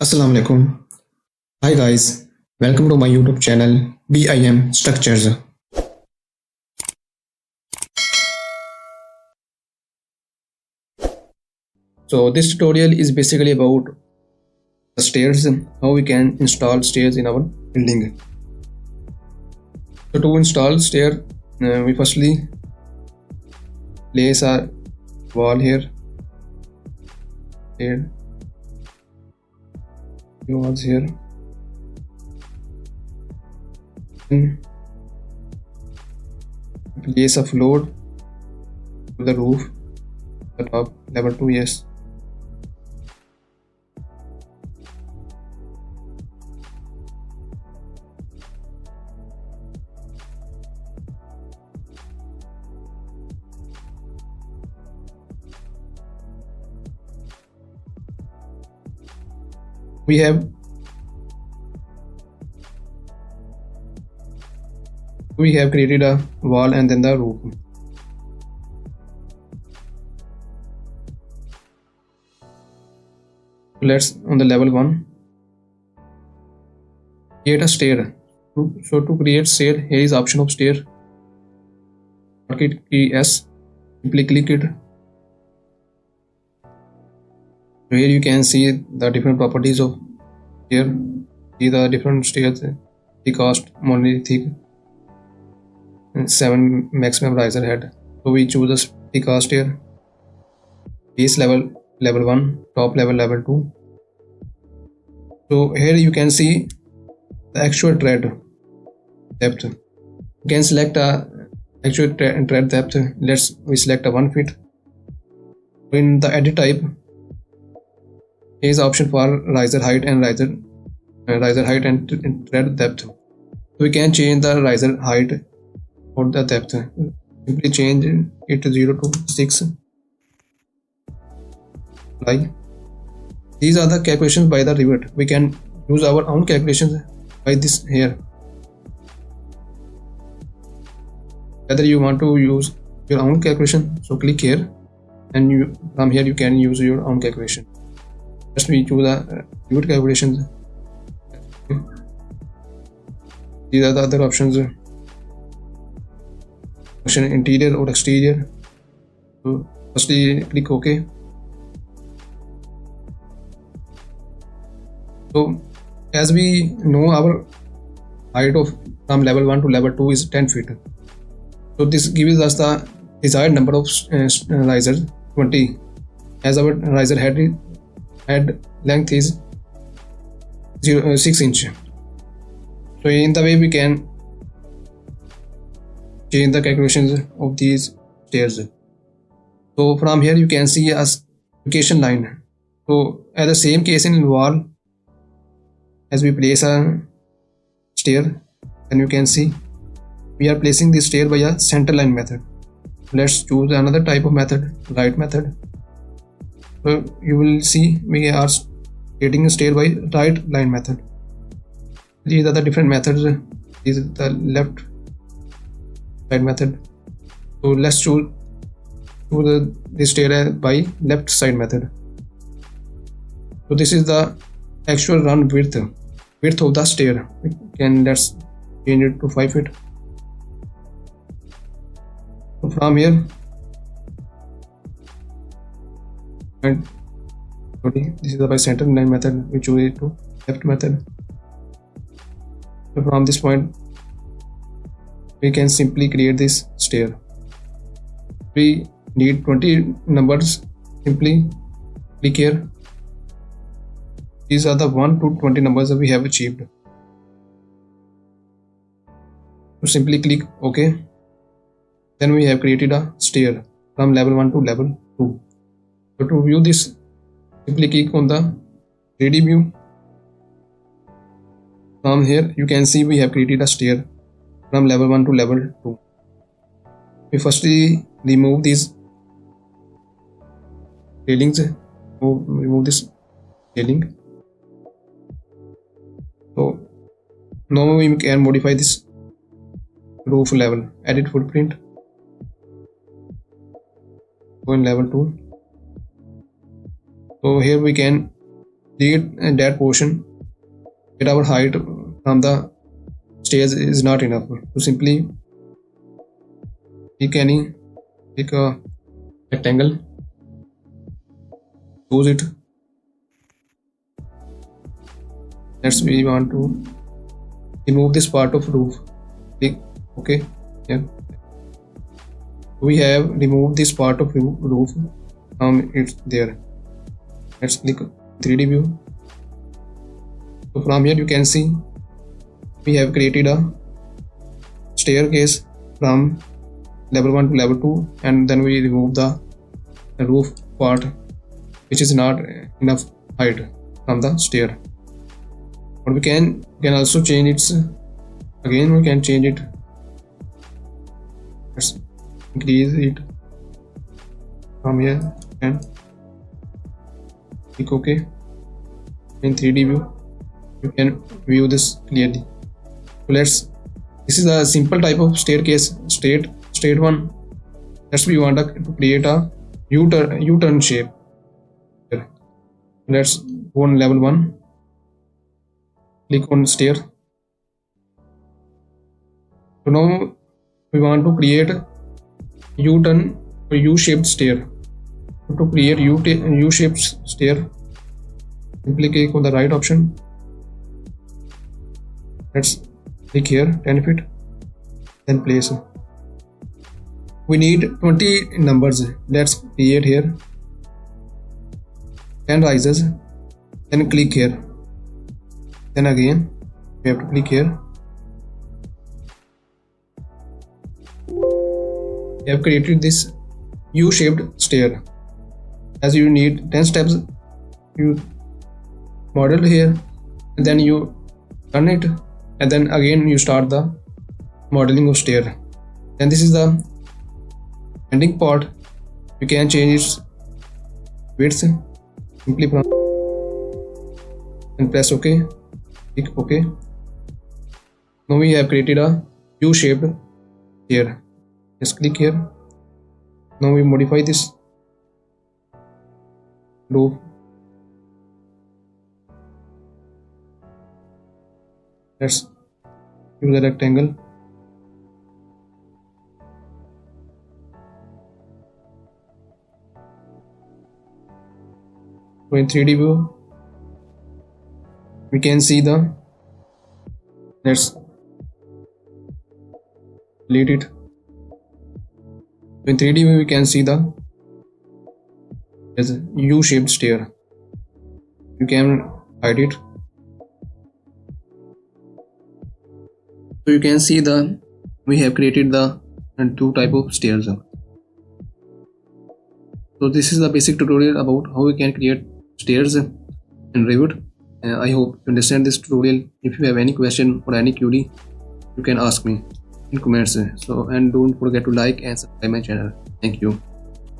Assalamu alaikum. Hi guys, welcome to my YouTube channel BIM Structures. So this tutorial is basically about the stairs, how we can install stairs in our building. So to install stair, we firstly place a wall here, walls here. Then place a floor to the roof, the top level 2, yes. We have created a wall and then the roof. Let's on the level 1 create a stair. So to create stair, here is option of stair. Market key S. Simply click it. So here you can see the different properties of stair. See the different stairs. The cost monolithic. 7 maximum riser head. So we choose a thick stair. Base level 1, top level 2. So here you can see the actual tread depth. You can select a actual tread depth. We select a 1 feet. In the edit type, here is option for riser height and riser height and tread depth. So we can change the riser height or the depth. Simply change it to 0 to 6. Apply. These are the calculations by the Revit. We can use our own calculations by this here. Whether you want to use your own calculation, so click here, and from here you can use your own calculation. First we choose the Revit calculations. These are the other options. Option interior or exterior. So firstly click OK. So as we know, our height of from level 1 to level 2 is 10 feet. So this gives us the desired number of risers 20, as our riser head length is 6 inch. So in the way we can change the calculations of these stairs. So from here you can see a location line. So as the same case in wall, as we place a stair, then you can see we are placing the stair by a center line method. Let's choose another type of method, right method. So you will see we are creating a stair by right line method. These are the different methods. This is the left side method. So let's choose the stair by left side method. So this is the actual run width of the stair. Let's change it to 5 feet. So from here, and this is the by center line method. We choose it to left method. So from this point, we can simply create this stair. We need 20 numbers. Simply click here. These are the 1 to 20 numbers that we have achieved. So simply click OK. Then we have created a stair from level 1 to level 2. So to view this, simply click on the 3D view. From here you can see we have created a stair from level 1 to level 2. We firstly remove these railings. Remove this railing. So now we can modify this roof level. Edit footprint. Go in level 2. So here we can delete that portion, that our height from the stairs is not enough. So simply pick a rectangle, choose it. Let's we want to remove this part of roof. Click OK. Yeah, we have removed this part of roof from it there. Let's click 3D view. So from here you can see we have created a staircase from level 1 to level 2, and then we remove the roof part which is not enough height from the stair. But we can also change its, again we can change it. Let's increase it from here and click OK. In 3D view you can view this clearly. So this is a simple type of staircase, straight one. Let's we want to create a U-turn shape. Let's go on level 1, click on stair. So now we want to create U-turn or U-shaped stair. To create U-shaped stair, simply click on the right option. Let's click here 10 feet, then place. We need 20 numbers. Let's create here 10 rises, then click here, then again we have to click here. We have created this U-shaped stair. As you need 10 steps, you model here, and then you turn it, and then again you start the modeling of stair. Then this is the ending part. You can change its width simply from and press OK. Click OK. Now we have created a U-shaped stair. Just click here. Now we modify this loop. Let's use a rectangle. So in 3D view we can see the, let's delete it. In 3D view we can see the as a U-shaped stair. You can hide it. So you can see we have created the two type of stairs. So this is the basic tutorial about how we can create stairs in Revit. I hope you understand this tutorial. If you have any question or any query, you can ask me in comments. So and don't forget to like and subscribe my channel. Thank you.